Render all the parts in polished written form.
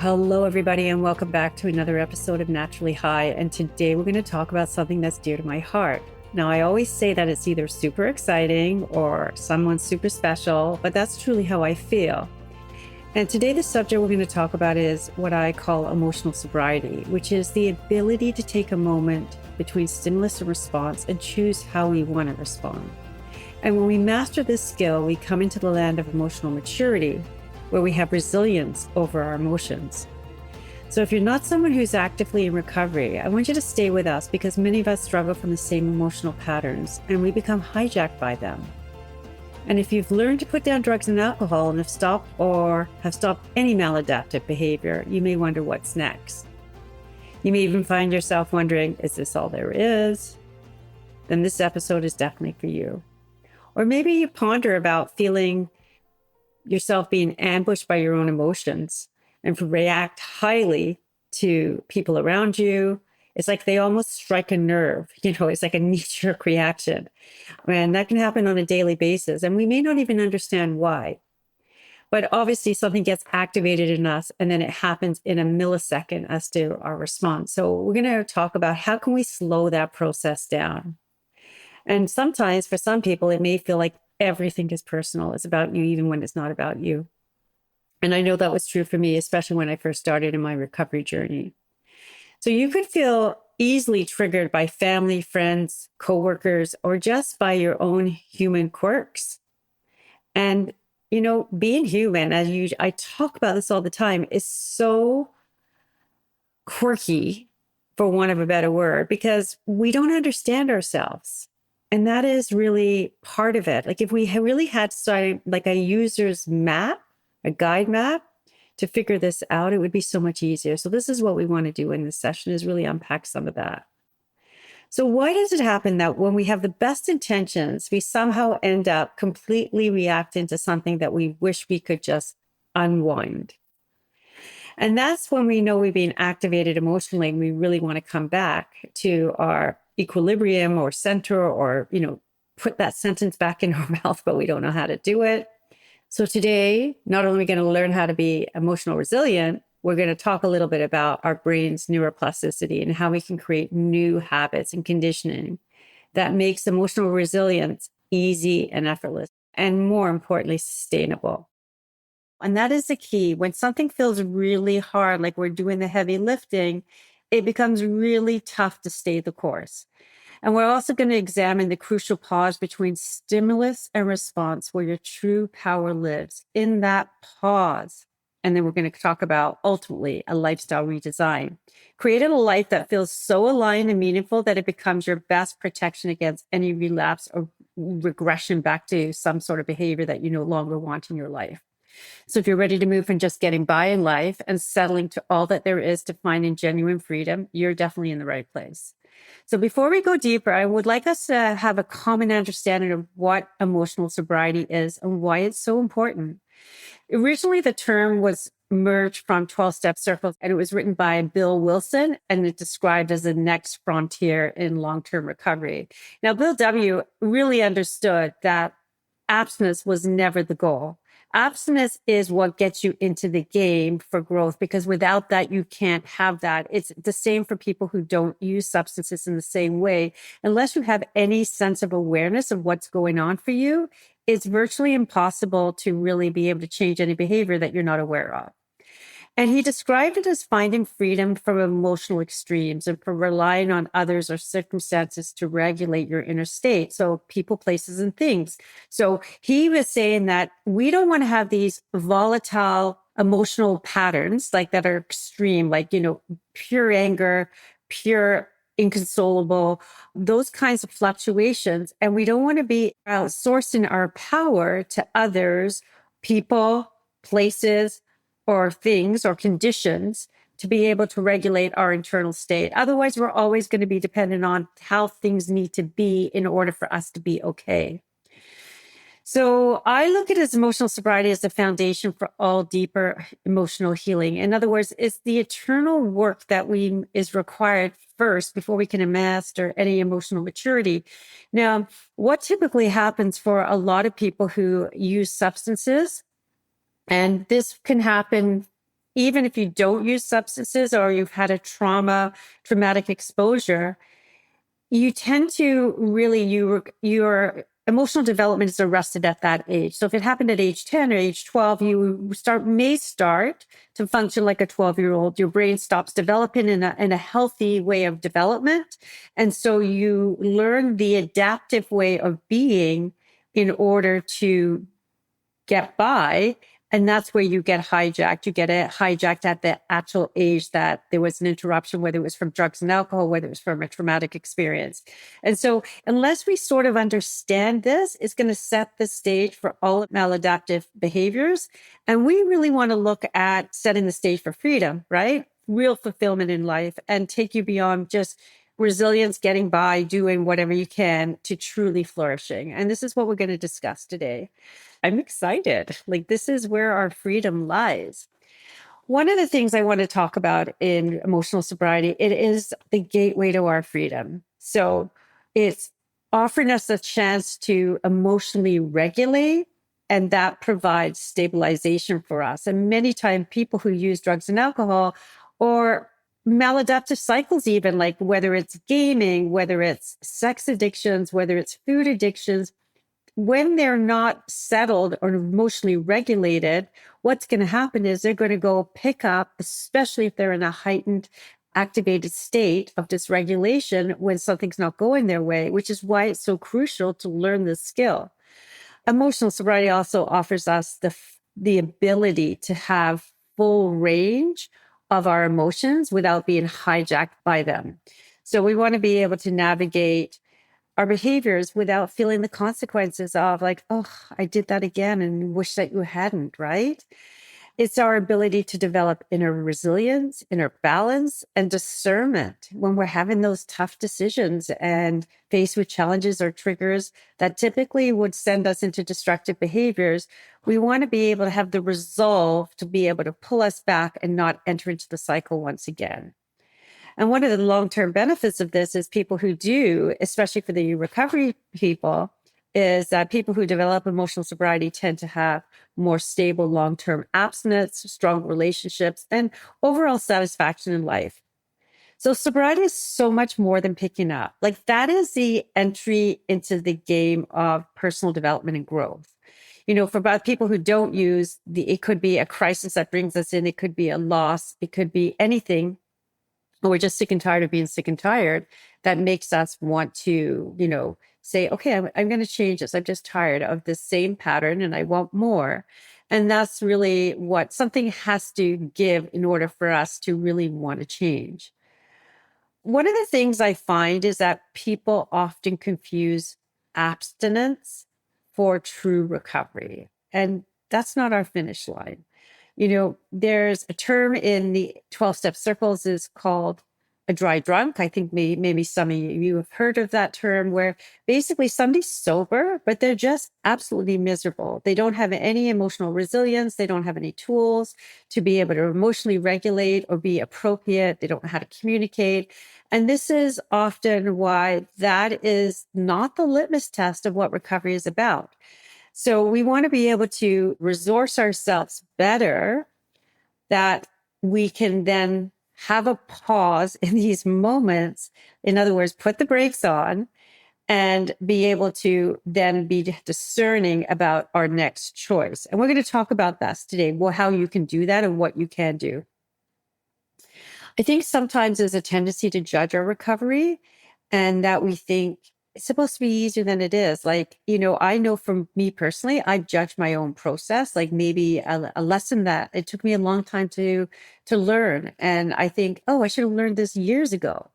Hello, everybody, and welcome back to another episode of Naturally High. And today we're going to talk about something that's dear to my heart. Now, I always say that it's either super exciting or someone super special, but that's truly how I feel. And today, the subject we're going to talk about is what I call emotional sobriety, which is the ability to take a moment between stimulus and response and choose how we want to respond. And when we master this skill, we come into the land of emotional maturity, where we have resilience over our emotions. So if you're not someone who's actively in recovery, I want you to stay with us because many of us struggle from the same emotional patterns and we become hijacked by them. And if you've learned to put down drugs and alcohol and have stopped any maladaptive behavior, you may wonder what's next. You may even find yourself wondering, is this all there is? Then this episode is definitely for you. Or maybe you ponder about feeling yourself being ambushed by your own emotions and react highly to people around you. It's like they almost strike a nerve. It's like a knee-jerk reaction. And that can happen on a daily basis. And we may not even understand why. But obviously something gets activated in us and then it happens in a millisecond as to our response. So we're going to talk about how can we slow that process down. And sometimes for some people, it may feel like everything is personal. It's about you, even when it's not about you. And I know that was true for me, especially when I first started in my recovery journey. So you could feel easily triggered by family, friends, coworkers, or just by your own human quirks. And, being human, I talk about this all the time, is so quirky, for want of a better word, because we don't understand ourselves. And that is really part of it. Like if we really had started like a user's map, a guide map to figure this out, it would be so much easier. So this is what we want to do in this session, is really unpack some of that. So why does it happen that when we have the best intentions, we somehow end up completely reacting to something that we wish we could just unwind? And that's when we know we've been activated emotionally and we really want to come back to our equilibrium or center or, put that sentence back in our mouth, but we don't know how to do it. So today, not only are we going to learn how to be emotional resilient, we're going to talk a little bit about our brain's neuroplasticity and how we can create new habits and conditioning that makes emotional resilience easy and effortless, and more importantly, sustainable. And that is the key. When something feels really hard, like we're doing the heavy lifting, it becomes really tough to stay the course. And we're also going to examine the crucial pause between stimulus and response, where your true power lives in that pause. And then we're going to talk about ultimately a lifestyle redesign. Creating a life that feels so aligned and meaningful that it becomes your best protection against any relapse or regression back to some sort of behavior that you no longer want in your life. So if you're ready to move from just getting by in life and settling to all that there is to finding genuine freedom, you're definitely in the right place. So before we go deeper, I would like us to have a common understanding of what emotional sobriety is and why it's so important. Originally, the term was merged from 12-step circles, and it was written by Bill Wilson, and it described as the next frontier in long-term recovery. Now, Bill W. really understood that abstinence was never the goal. Abstinence is what gets you into the game for growth, because without that, you can't have that. It's the same for people who don't use substances in the same way. Unless you have any sense of awareness of what's going on for you, it's virtually impossible to really be able to change any behavior that you're not aware of. And he described it as finding freedom from emotional extremes and from relying on others or circumstances to regulate your inner state. So people, places, and things. So he was saying that we don't want to have these volatile emotional patterns like that are extreme, like, pure anger, pure inconsolable, those kinds of fluctuations. And we don't want to be outsourcing our power to others, people, places, or things or conditions to be able to regulate our internal state. Otherwise, we're always going to be dependent on how things need to be in order for us to be okay. So I look at emotional sobriety as the foundation for all deeper emotional healing. In other words, it's the eternal work that is required first before we can master any emotional maturity. Now, what typically happens for a lot of people who use substances, and this can happen even if you don't use substances or you've had a traumatic exposure, you tend to really, your emotional development is arrested at that age. So if it happened at age 10 or age 12, you may start to function like a 12-year-old. Your brain stops developing in a healthy way of development. And so you learn the adaptive way of being in order to get by. And that's where you get hijacked. You get it hijacked at the actual age that there was an interruption, whether it was from drugs and alcohol, whether it was from a traumatic experience. And so unless we sort of understand this, it's going to set the stage for all maladaptive behaviors. And we really want to look at setting the stage for freedom, right? Real fulfillment in life, and take you beyond just resilience, getting by, doing whatever you can, to truly flourishing. And this is what we're going to discuss today. I'm excited. Like, this is where our freedom lies. One of the things I want to talk about in emotional sobriety, it is the gateway to our freedom. So it's offering us a chance to emotionally regulate, and that provides stabilization for us. And many times people who use drugs and alcohol, or maladaptive cycles, even like whether it's gaming, whether it's sex addictions, whether it's food addictions, when they're not settled or emotionally regulated, what's going to happen is they're going to go pick up, especially if they're in a heightened, activated state of dysregulation when something's not going their way, which is why it's so crucial to learn this skill. Emotional sobriety also offers us the ability to have full range of our emotions without being hijacked by them. So we want to be able to navigate our behaviors without feeling the consequences of like, oh, I did that again and wish that you hadn't, right? It's our ability to develop inner resilience, inner balance, and discernment when we're having those tough decisions and faced with challenges or triggers that typically would send us into destructive behaviors. We want to be able to have the resolve to be able to pull us back and not enter into the cycle once again. And one of the long-term benefits of this is people who do, especially for the recovery people, is that people who develop emotional sobriety tend to have more stable long-term abstinence, strong relationships, and overall satisfaction in life. So sobriety is so much more than picking up. Like, that is the entry into the game of personal development and growth. You know, for about people who don't use it could be a crisis that brings us in. It could be a loss. It could be anything. Or we're just sick and tired of being sick and tired, that makes us want to, say, okay, I'm going to change this. I'm just tired of this same pattern and I want more. And that's really what something has to give in order for us to really want to change. One of the things I find is that people often confuse abstinence for true recovery. And that's not our finish line. There's a term in the 12-step circles is called a dry drunk. I think maybe some of you have heard of that term, where basically somebody's sober, but they're just absolutely miserable. They don't have any emotional resilience. They don't have any tools to be able to emotionally regulate or be appropriate. They don't know how to communicate. And this is often why that is not the litmus test of what recovery is about. So we want to be able to resource ourselves better, that we can then have a pause in these moments. In other words, put the brakes on and be able to then be discerning about our next choice. And we're going to talk about that today, well, how you can do that and what you can do. I think sometimes there's a tendency to judge our recovery, and that we think it's supposed to be easier than it is. Like, I know from me personally, I've judged my own process, like maybe a lesson that it took me a long time to learn. And I think, oh, I should have learned this years ago.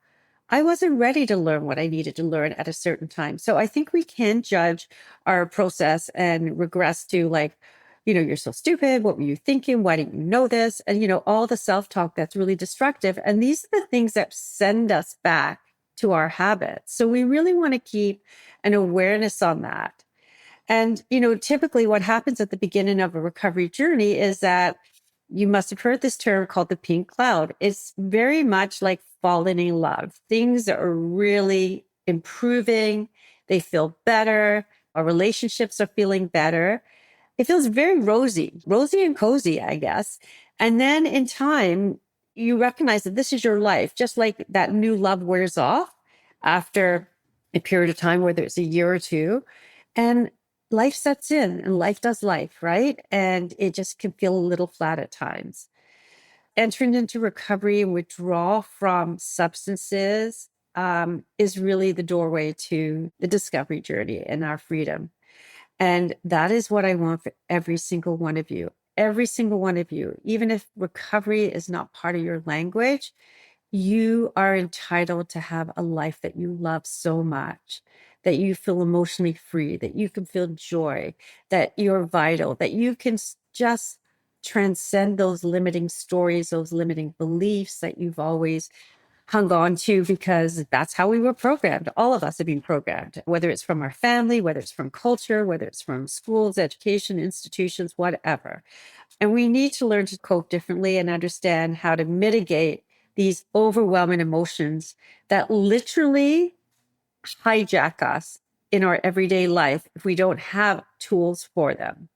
I wasn't ready to learn what I needed to learn at a certain time. So I think we can judge our process and regress to like, you're so stupid. What were you thinking? Why didn't you know this? And, all the self-talk that's really destructive. And these are the things that send us back to our habits. So we really want to keep an awareness on that. And, typically what happens at the beginning of a recovery journey is that you must have heard this term called the pink cloud. It's very much like falling in love. Things are really improving. They feel better. Our relationships are feeling better. it feels very rosy and cozy, I guess. And then in time, you recognize that this is your life, just like that new love wears off after a period of time, whether it's a year or two, and life sets in and life does life, right? And it just can feel a little flat at times. Entering into recovery and withdrawal from substances is really the doorway to the discovery journey and our freedom. And that is what I want for every single one of you. Every single one of you, even if recovery is not part of your language, you are entitled to have a life that you love so much, that you feel emotionally free, that you can feel joy, that you're vital, that you can just transcend those limiting stories, those limiting beliefs that you've always hung on to because that's how we were programmed. All of us have been programmed, whether it's from our family, whether it's from culture, whether it's from schools, education, institutions, whatever. And we need to learn to cope differently and understand how to mitigate these overwhelming emotions that literally hijack us in our everyday life if we don't have tools for them.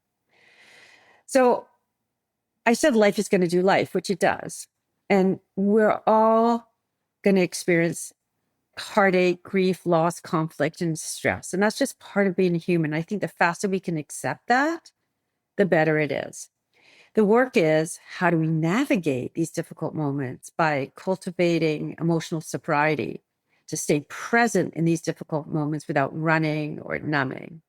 So I said life is going to do life, which it does. And we're all going to experience heartache, grief, loss, conflict, and stress. And that's just part of being a human. I think the faster we can accept that, the better it is. The work is, how do we navigate these difficult moments by cultivating emotional sobriety to stay present in these difficult moments without running or numbing?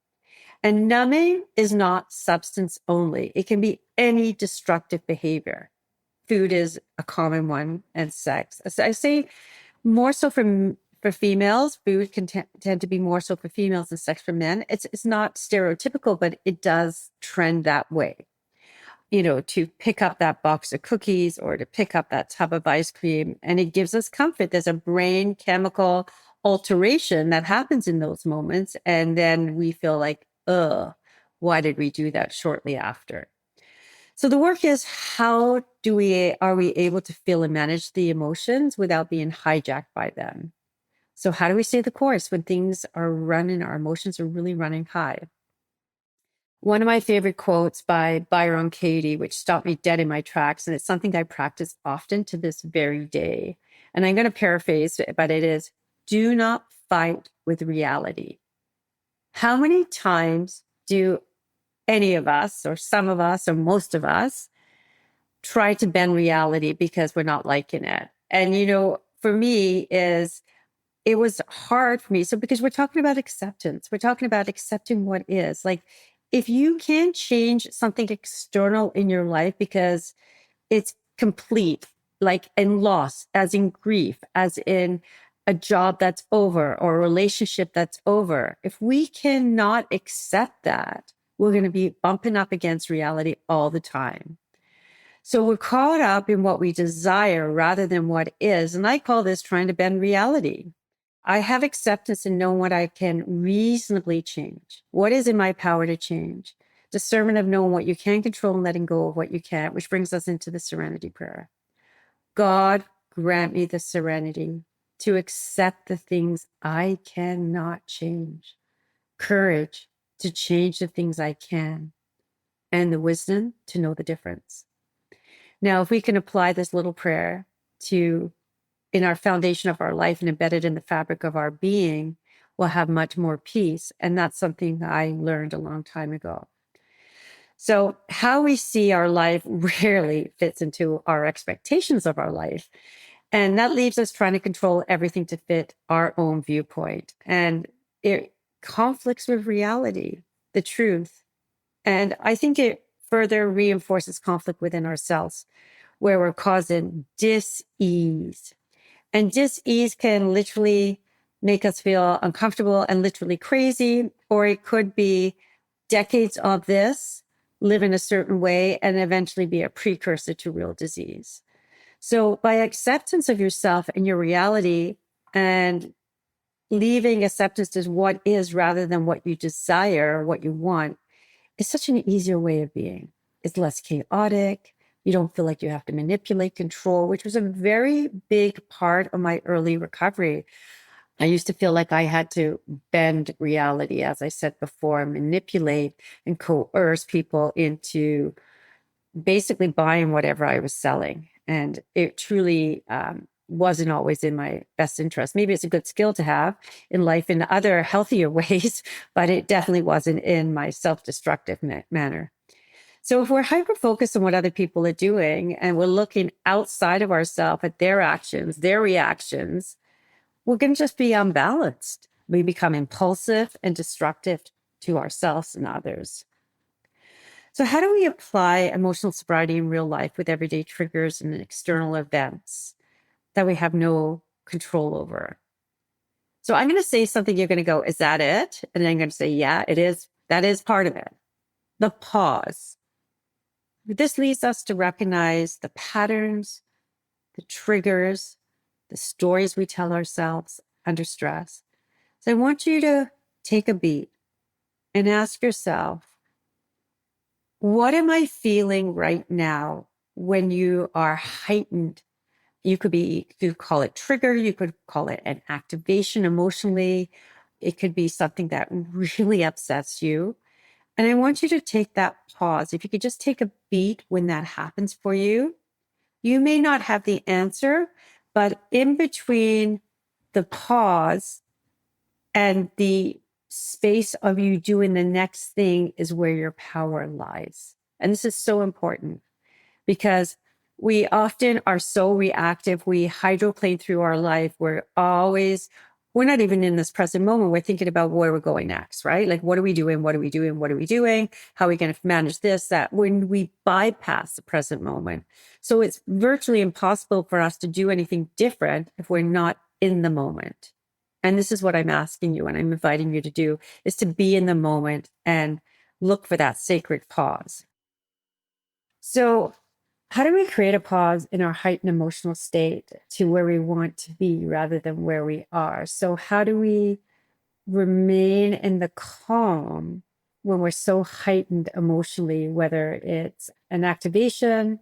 And numbing is not substance only. It can be any destructive behavior. Food is a common one, and sex. I say more so for females. Food can tend to be more so for females than sex for men. It's not stereotypical, but it does trend that way. You know, to pick up that box of cookies or to pick up that tub of ice cream, and it gives us comfort. There's a brain chemical alteration that happens in those moments, and then we feel like, ugh, why did we do that shortly after? So the work is, how are we able to feel and manage the emotions without being hijacked by them? So how do we stay the course when things are running, our emotions are really running high? One of my favorite quotes by Byron Katie, which stopped me dead in my tracks, and it's something I practice often to this very day. And I'm going to paraphrase it, but it is, do not fight with reality. How many times do any of us, or some of us, or most of us, try to bend reality because we're not liking it? And, you know, for me it was hard for me. So because we're talking about acceptance, we're talking about accepting what is. Like, if you can't change something external in your life because it's complete, like in loss, as in grief, as in a job that's over or a relationship that's over, if we cannot accept that, we're going to be bumping up against reality all the time. So we're caught up in what we desire rather than what is. And I call this trying to bend reality. I have acceptance and know what I can reasonably change. What is in my power to change? Discernment of knowing what you can control and letting go of what you can't, which brings us into the serenity prayer. God, grant me the serenity to accept the things I cannot change, courage to change the things I can, and the wisdom to know the difference. Now, if we can apply this little prayer to in our foundation of our life and embedded in the fabric of our being, we'll have much more peace. And that's something I learned a long time ago. So how we see our life rarely fits into our expectations of our life. And that leaves us trying to control everything to fit our own viewpoint. And it conflicts with reality, the truth. And I think it further reinforces conflict within ourselves, where we're causing dis-ease. And dis-ease can literally make us feel uncomfortable and literally crazy, or it could be decades of this, live in a certain way, and eventually be a precursor to real disease. So by acceptance of yourself and your reality and leaving acceptance as what is rather than what you desire or what you want is such an easier way of being. It's less chaotic. You don't feel like you have to manipulate, control, which was a very big part of my early recovery. I used to feel like I had to bend reality, as I said before, manipulate and coerce people into basically buying whatever I was selling. And it truly wasn't always in my best interest. Maybe it's a good skill to have in life in other healthier ways, but it definitely wasn't in my self-destructive manner. So if we're hyper focused on what other people are doing and we're looking outside of ourselves at their actions, their reactions, we're going to just be unbalanced. We become impulsive and destructive to ourselves and others. So, how do we apply emotional sobriety in real life with everyday triggers and external events that we have no control over? So, I'm going to say something, you're going to go, is that it? And then I'm going to say, yeah, it is. That is part of it. The pause. This leads us to recognize the patterns, the triggers, the stories we tell ourselves under stress. So, I want you to take a beat and ask yourself, what am I feeling right now when you are heightened? You could call it trigger, you could call it an activation emotionally. It could be something that really upsets you. And I want you to take that pause. If you could just take a beat when that happens for you, you may not have the answer, but in between the pause and the space of you doing the next thing is where your power lies. And this is so important because we often are so reactive. We hydroplane through our life. We're not even in this present moment. We're thinking about where we're going next, right? Like, what are we doing? What are we doing? What are we doing? How are we going to manage this, that, when we bypass the present moment? So it's virtually impossible for us to do anything different if we're not in the moment. And this is what I'm asking you and I'm inviting you to do, is to be in the moment and look for that sacred pause. So how do we create a pause in our heightened emotional state to where we want to be rather than where we are? So how do we remain in the calm when we're so heightened emotionally, whether it's an activation,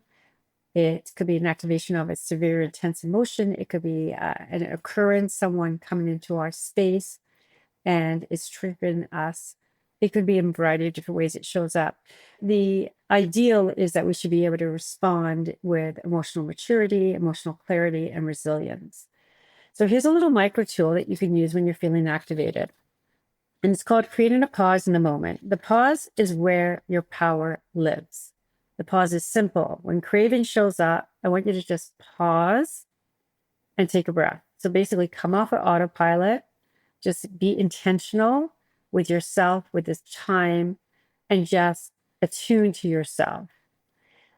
it could be an activation of a severe, intense emotion. It could be an occurrence, someone coming into our space and it's triggering us. It could be in a variety of different ways it shows up. The ideal is that we should be able to respond with emotional maturity, emotional clarity, and resilience. So here's a little micro tool that you can use when you're feeling activated. And it's called creating a pause in the moment. The pause is where your power lives. The pause is simple. When craving shows up, I want you to just pause and take a breath. So basically come off of autopilot, just be intentional with yourself, with this time, and just attune to yourself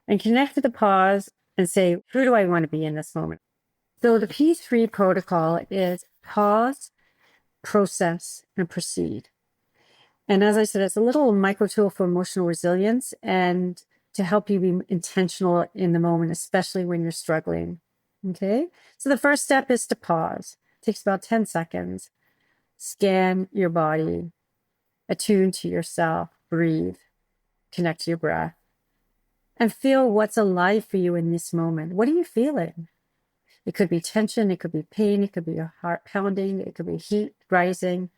and connect with the pause and say, who do I want to be in this moment? So the P3 protocol is pause, process, and proceed. And as I said, it's a little micro tool for emotional resilience and to help you be intentional in the moment, especially when you're struggling. Okay. So the first step is to pause. It takes about 10 seconds. Scan your body, attune to yourself, breathe, connect to your breath, and feel what's alive for you in this moment. What are you feeling? It could be tension, it could be pain, it could be your heart pounding, it could be heat rising,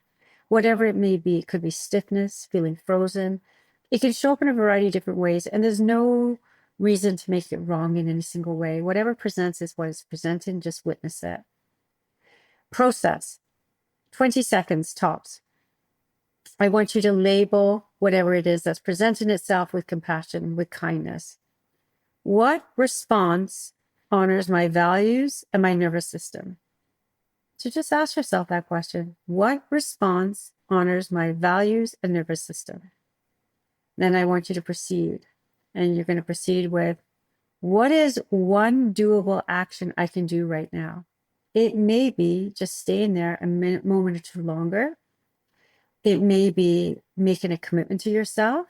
whatever it may be. It could be stiffness, feeling frozen. It can show up in a variety of different ways, and there's no reason to make it wrong in any single way. Whatever presents is what is presented, just witness it. Process, 20 seconds tops. I want you to label whatever it is that's presenting itself with compassion, with kindness. What response honors my values and my nervous system? So just ask yourself that question. What response honors my values and nervous system? Then I want you to proceed. And you're going to proceed with, what is one doable action I can do right now? It may be just staying there a moment or two longer. It may be making a commitment to yourself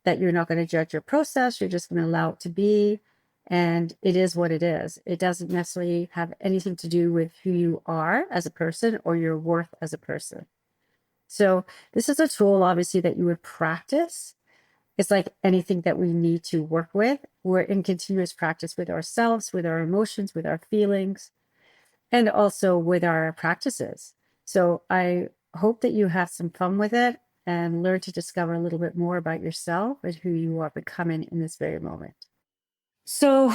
that you're not going to judge your process. You're just going to allow it to be. And it is what it is. It doesn't necessarily have anything to do with who you are as a person or your worth as a person. So this is a tool, obviously, that you would practice. It's like anything that we need to work with. We're in continuous practice with ourselves, with our emotions, with our feelings, and also with our practices. So I hope that you have some fun with it and learn to discover a little bit more about yourself and who you are becoming in this very moment. So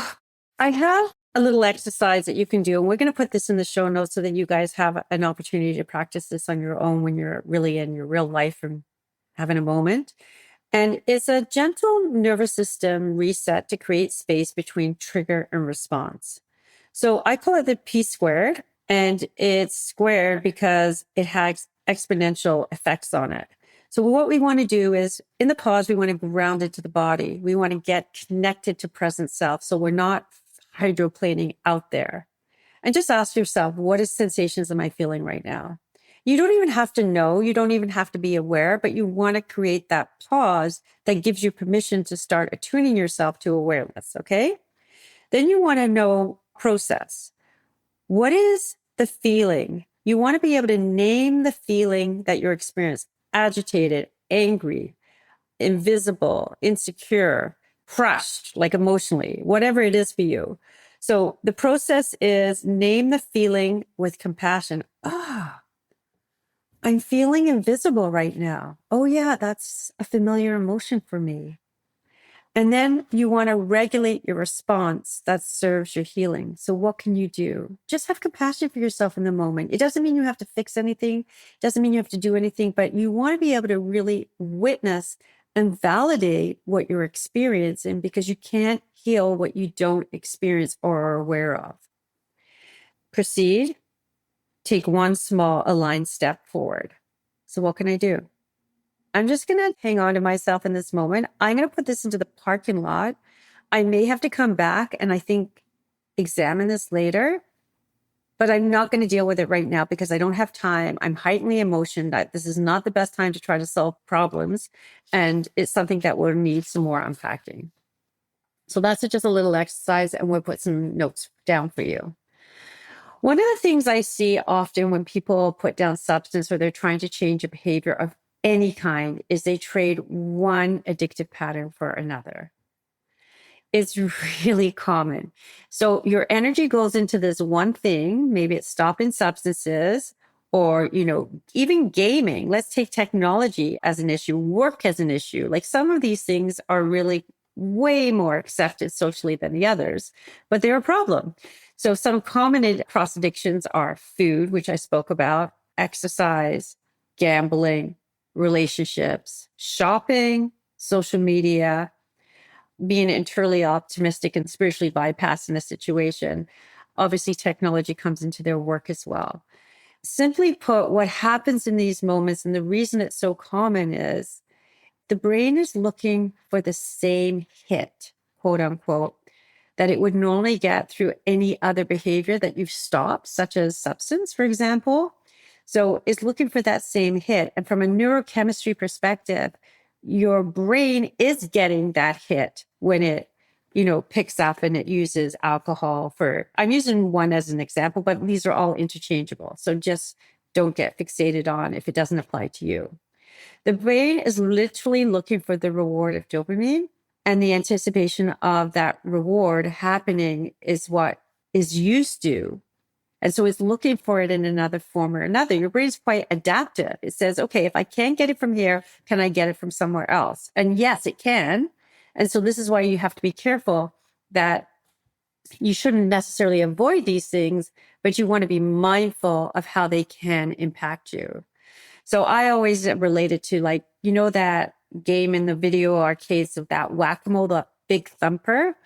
I have a little exercise that you can do, and we're going to put this in the show notes so that you guys have an opportunity to practice this on your own when you're really in your real life and having a moment. And it's a gentle nervous system reset to create space between trigger and response. So I call it the P squared, and it's squared because it has exponential effects on it. So what we want to do is in the pause, we want to ground into the body. We want to get connected to present self. So we're not hydroplaning out there. And just ask yourself, what is sensations am I feeling right now? You don't even have to know, you don't even have to be aware, but you want to create that pause that gives you permission to start attuning yourself to awareness, okay? Then you want to know process. What is the feeling? You want to be able to name the feeling that you're experiencing: agitated, angry, invisible, insecure, crushed, like emotionally, whatever it is for you. So the process is name the feeling with compassion. Ah, I'm feeling invisible right now. Oh, yeah, that's a familiar emotion for me. And then you want to regulate your response that serves your healing. So what can you do? Just have compassion for yourself in the moment. It doesn't mean you have to fix anything. It doesn't mean you have to do anything, but you want to be able to really witness and validate what you're experiencing, because you can't heal what you don't experience or are aware of. Proceed. Take one small aligned step forward. So what can I do? I'm just going to hang on to myself in this moment. I'm going to put this into the parking lot. I may have to come back and I think examine this later, but I'm not going to deal with it right now because I don't have time. I'm heightened emotion that this is not the best time to try to solve problems. And it's something that will need some more unpacking. So that's just a little exercise, and we'll put some notes down for you. One of the things I see often when people put down substance or they're trying to change a behavior of any kind is they trade one addictive pattern for another. It's really common. So your energy goes into this one thing. Maybe it's stopping substances or, even gaming. Let's take technology as an issue, work as an issue. Like some of these things are really way more accepted socially than the others, but they're a problem. So some common cross addictions are food, which I spoke about, exercise, gambling, relationships, shopping, social media, being internally optimistic and spiritually bypassing the situation. Obviously, technology comes into their work as well. Simply put, what happens in these moments, and the reason it's so common, is the brain is looking for the same hit, quote unquote, that it would normally get through any other behavior that you've stopped, such as substance, for example. So it's looking for that same hit. And from a neurochemistry perspective, your brain is getting that hit when it, picks up and it uses alcohol for, I'm using one as an example, but these are all interchangeable. So just don't get fixated on if it doesn't apply to you. The brain is literally looking for the reward of dopamine, and the anticipation of that reward happening is what is used to. And so it's looking for it in another form or another. Your brain is quite adaptive. It says, okay, if I can't get it from here, can I get it from somewhere else? And yes, it can. And so this is why you have to be careful that you shouldn't necessarily avoid these things, but you want to be mindful of how they can impact you. So I always relate it to, like, that game in the video arcades of that whack-a-mole, the big thumper.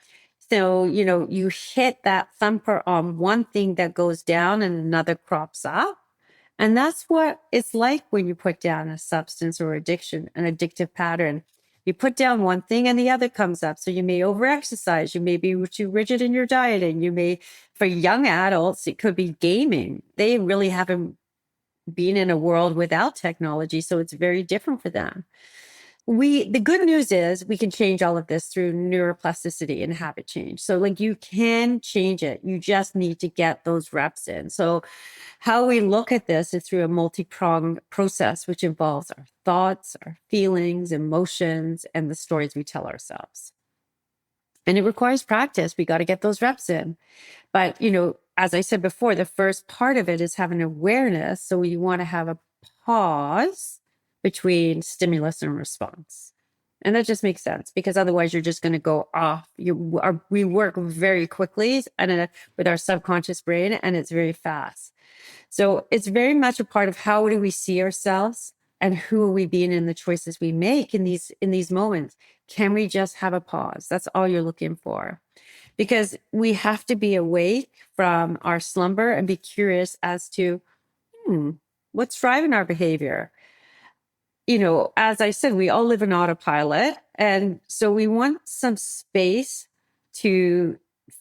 So, you hit that thumper on one thing that goes down and another crops up. And that's what it's like when you put down a substance or addiction, an addictive pattern. You put down one thing and the other comes up. So you may overexercise. You may be too rigid in your dieting. You may, for young adults, it could be gaming. They really haven't been in a world without technology. So it's very different for them. The good news is we can change all of this through neuroplasticity and habit change. So like you can change it. You just need to get those reps in. So how we look at this is through a multi-pronged process, which involves our thoughts, our feelings, emotions, and the stories we tell ourselves. And it requires practice. We got to get those reps in. But, as I said before, the first part of it is having awareness. So you want to have a pause between stimulus and response. And that just makes sense because otherwise you're just going to go off. We work very quickly and with our subconscious brain, and it's very fast. So it's very much a part of how do we see ourselves and who are we being in the choices we make in these moments. Can we just have a pause? That's all you're looking for. Because we have to be awake from our slumber and be curious as to, what's driving our behavior? As I said, we all live in autopilot. And so we want some space to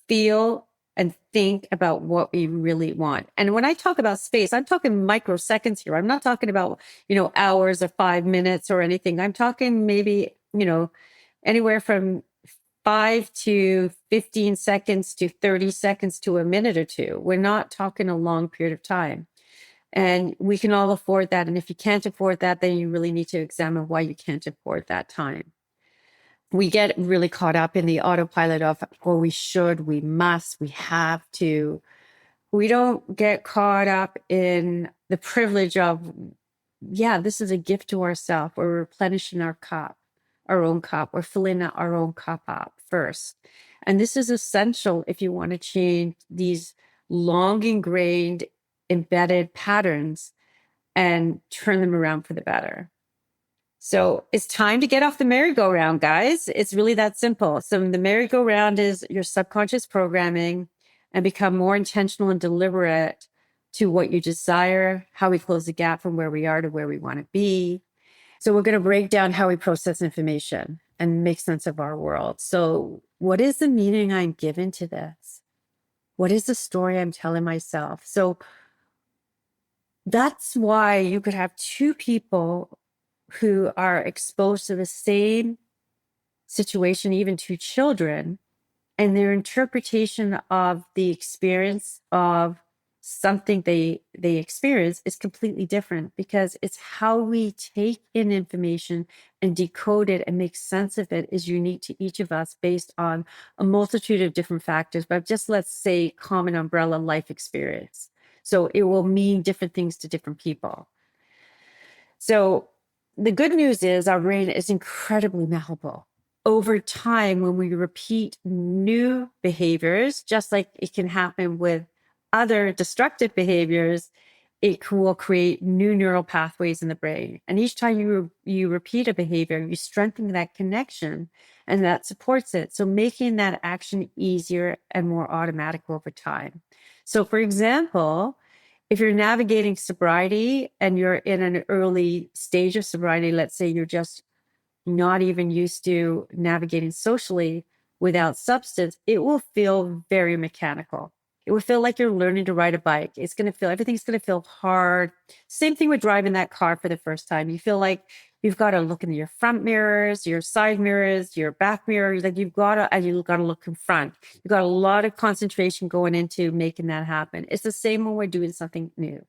feel and think about what we really want. And when I talk about space, I'm talking microseconds here. I'm not talking about, hours or 5 minutes or anything. I'm talking maybe, anywhere from 5 to 15 seconds to 30 seconds to a minute or two. We're not talking a long period of time. And we can all afford that. And if you can't afford that, then you really need to examine why you can't afford that time. We get really caught up in the autopilot of, oh, we should, we must, we have to. We don't get caught up in the privilege of, this is a gift to ourselves. We're replenishing our cup, our own cup. We're filling our own cup up first. And this is essential if you want to change these long ingrained, embedded patterns and turn them around for the better. So it's time to get off the merry-go-round, guys. It's really that simple. So the merry-go-round is your subconscious programming and become more intentional and deliberate to what you desire, how we close the gap from where we are to where we want to be. So we're going to break down how we process information and make sense of our world. So what is the meaning I'm given to this? What is the story I'm telling myself? So that's why you could have two people who are exposed to the same situation, even two children, and their interpretation of the experience of something they experience is completely different because it's how we take in information and decode it and make sense of it is unique to each of us based on a multitude of different factors, but just let's say common umbrella life experience. So it will mean different things to different people. So the good news is our brain is incredibly malleable. Over time, when we repeat new behaviors, just like it can happen with other destructive behaviors, it will create new neural pathways in the brain. And each time you repeat a behavior, you strengthen that connection and that supports it. So making that action easier and more automatic over time. So for example, if you're navigating sobriety and you're in an early stage of sobriety, let's say you're just not even used to navigating socially without substance, it will feel very mechanical. It will feel like you're learning to ride a bike. Everything's going to feel hard. Same thing with driving that car for the first time. You feel like you've got to look in your front mirrors, your side mirrors, your back mirrors. Like you've got to look in front. You've got a lot of concentration going into making that happen. It's the same when we're doing something new.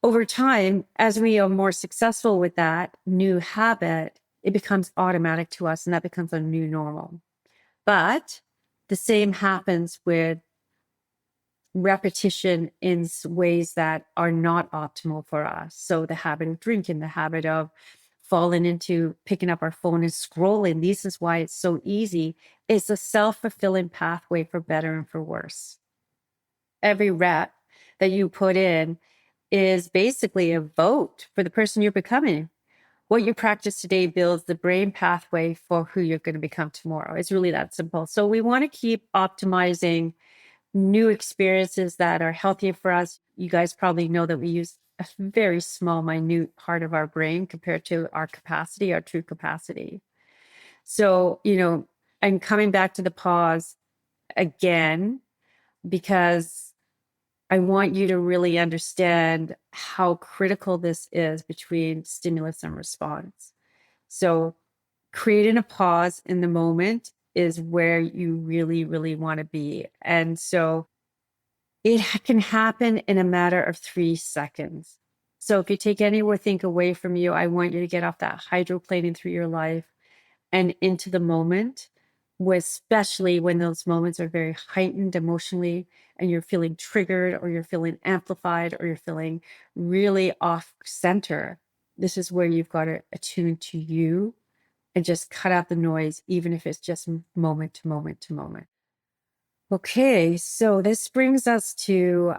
Over time, as we are more successful with that new habit, it becomes automatic to us and that becomes a new normal. But the same happens with repetition in ways that are not optimal for us. So the habit of drinking, the habit of falling into picking up our phone and scrolling. This is why it's so easy. It's a self-fulfilling pathway for better and for worse. Every rep that you put in is basically a vote for the person you're becoming. What you practice today builds the brain pathway for who you're going to become tomorrow. It's really that simple. So we want to keep optimizing new experiences that are healthier for us. You guys probably know that we use a very small, minute part of our brain compared to our capacity, our true capacity. So, I'm coming back to the pause again, because I want you to really understand how critical this is between stimulus and response. So creating a pause in the moment is where you really, really want to be. And so it can happen in a matter of 3 seconds. So if you take anything away from you, I want you to get off that hydroplaning through your life and into the moment especially when those moments are very heightened emotionally and you're feeling triggered or you're feeling amplified or you're feeling really off center. This is where you've got to attune to you and just cut out the noise, even if it's just moment to moment to moment. Okay, so this brings us to,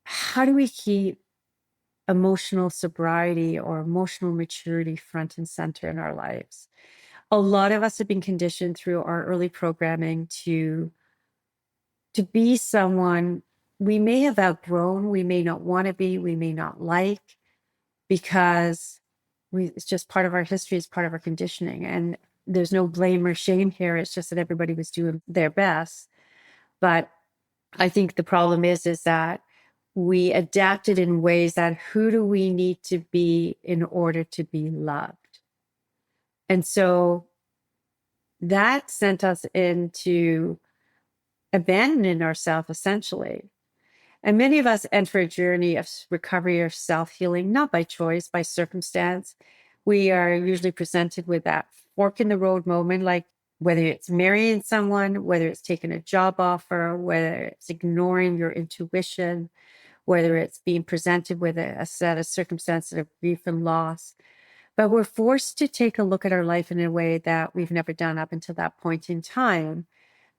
how do we keep emotional sobriety or emotional maturity front and center in our lives? A lot of us have been conditioned through our early programming to be someone we may have outgrown, we may not want to be, we may not like, because it's just part of our history, it's part of our conditioning. And there's no blame or shame here. It's just that everybody was doing their best. But I think the problem is that we adapted in ways that, who do we need to be in order to be loved? And so that sent us into abandoning ourselves, essentially. And many of us enter a journey of recovery or self-healing, not by choice, by circumstance. We are usually presented with that fork in the road moment, like whether it's marrying someone, whether it's taking a job offer, whether it's ignoring your intuition, whether it's being presented with a set of circumstances of grief and loss. But we're forced to take a look at our life in a way that we've never done up until that point in time.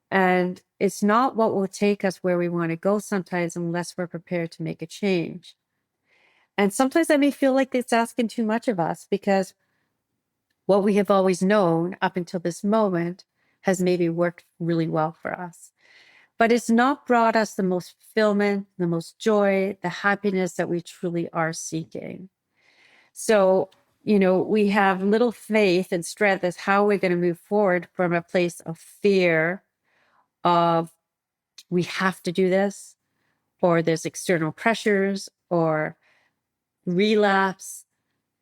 And it's not what will take us where we want to go sometimes, unless we're prepared to make a change. And sometimes that may feel like it's asking too much of us, because what we have always known up until this moment has maybe worked really well for us. But it's not brought us the most fulfillment, the most joy, the happiness that we truly are seeking. So, we have little faith and strength as how we're going to move forward from a place of fear of, we have to do this, or there's external pressures, or relapse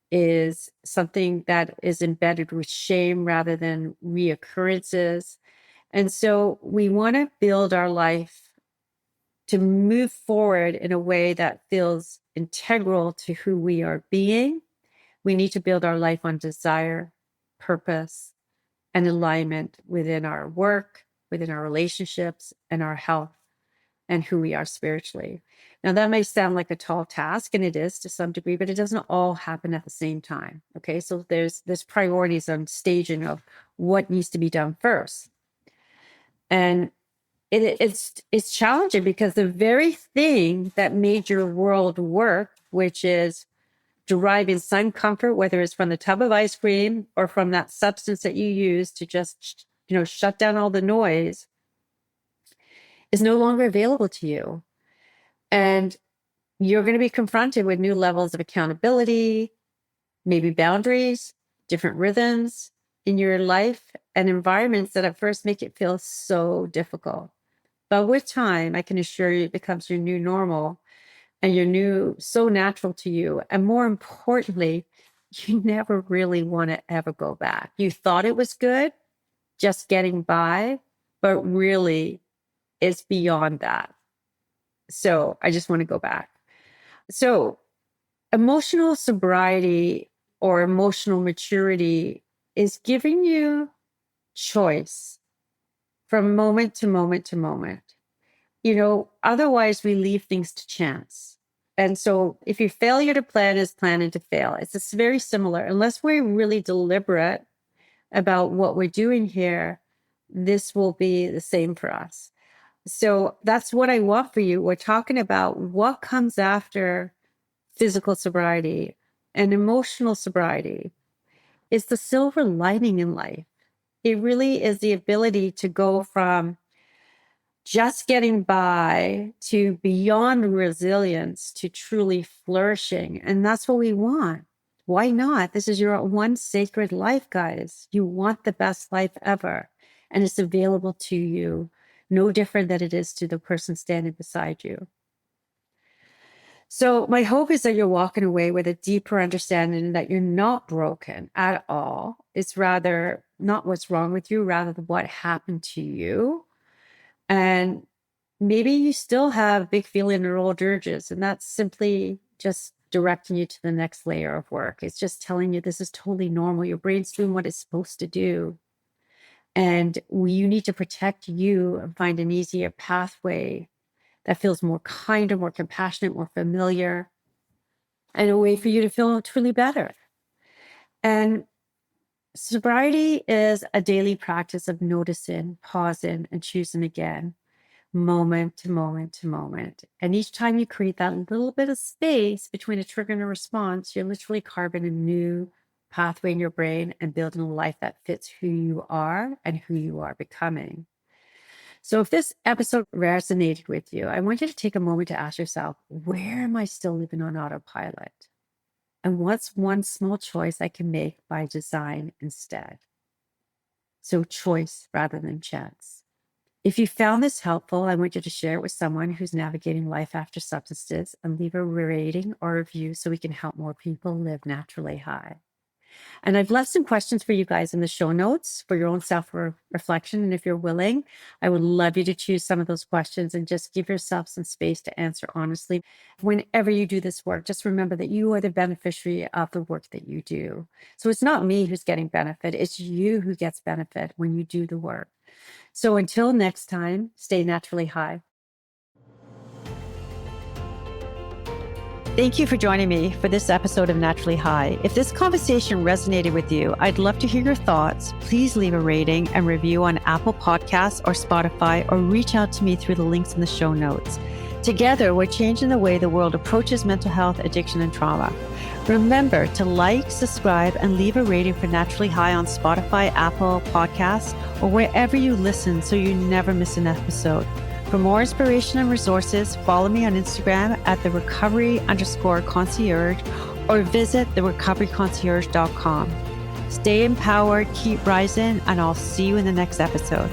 is something that is embedded with shame rather than reoccurrences. And so we want to build our life to move forward in a way that feels integral to who we are being. We need to build our life on desire, purpose, and alignment within our work, within our relationships, and our health, and who we are spiritually. Now, that may sound like a tall task, and it is to some degree, but it doesn't all happen at the same time. Okay, so there's priorities on staging of what needs to be done first. And it's challenging, because the very thing that made your world work, which is deriving some comfort, whether it's from the tub of ice cream or from that substance that you use to just, shut down all the noise, is no longer available to you. And you're going to be confronted with new levels of accountability, maybe boundaries, different rhythms in your life, and environments that at first make it feel so difficult. But with time, I can assure you, it becomes your new normal, and your new, so natural to you. And more importantly, you never really want to ever go back. You thought it was good, just getting by, but really it's beyond that. So I just want to go back. So emotional sobriety or emotional maturity is giving you choice from moment to moment to moment. Otherwise we leave things to chance. And so if your failure to plan is planning to fail, it's very similar. Unless we're really deliberate about what we're doing here, this will be the same for us. So that's what I want for you. We're talking about what comes after physical sobriety and emotional sobriety. Is the silver lining in life. It really is the ability to go from just getting by to beyond resilience to truly flourishing. And that's what we want. Why not? This is your one sacred life, guys. You want the best life ever. And it's available to you, no different than it is to the person standing beside you. So my hope is that you're walking away with a deeper understanding that you're not broken at all. It's rather not what's wrong with you, rather than what happened to you. And maybe you still have big feeling or old urges, and that's simply just directing you to the next layer of work. It's just telling you this is totally normal. Your brain's doing what it's supposed to do. And you need to protect you and find an easier pathway that feels more kinder, more compassionate, more familiar, and a way for you to feel truly better. And sobriety is a daily practice of noticing, pausing, and choosing again, moment to moment to moment. And each time you create that little bit of space between a trigger and a response, you're literally carving a new pathway in your brain and building a life that fits who you are and who you are becoming. So if this episode resonated with you, I want you to take a moment to ask yourself, where am I still living on autopilot? And what's one small choice I can make by design instead? So choice rather than chance. If you found this helpful, I want you to share it with someone who's navigating life after substances and leave a rating or review so we can help more people live naturally high. And I've left some questions for you guys in the show notes for your own self-reflection. And if you're willing, I would love you to choose some of those questions and just give yourself some space to answer honestly. Whenever you do this work, just remember that you are the beneficiary of the work that you do. So it's not me who's getting benefit. It's you who gets benefit when you do the work. So until next time, stay naturally high. Thank you for joining me for this episode of Naturally High. If this conversation resonated with you, I'd love to hear your thoughts. Please leave a rating and review on Apple Podcasts or Spotify, or reach out to me through the links in the show notes. Together, we're changing the way the world approaches mental health, addiction, and trauma. Remember to like, subscribe, and leave a rating for Naturally High on Spotify, Apple Podcasts, or wherever you listen so you never miss an episode. For more inspiration and resources, follow me on Instagram at therecovery_concierge or visit therecoveryconcierge.com. Stay empowered, keep rising, and I'll see you in the next episode.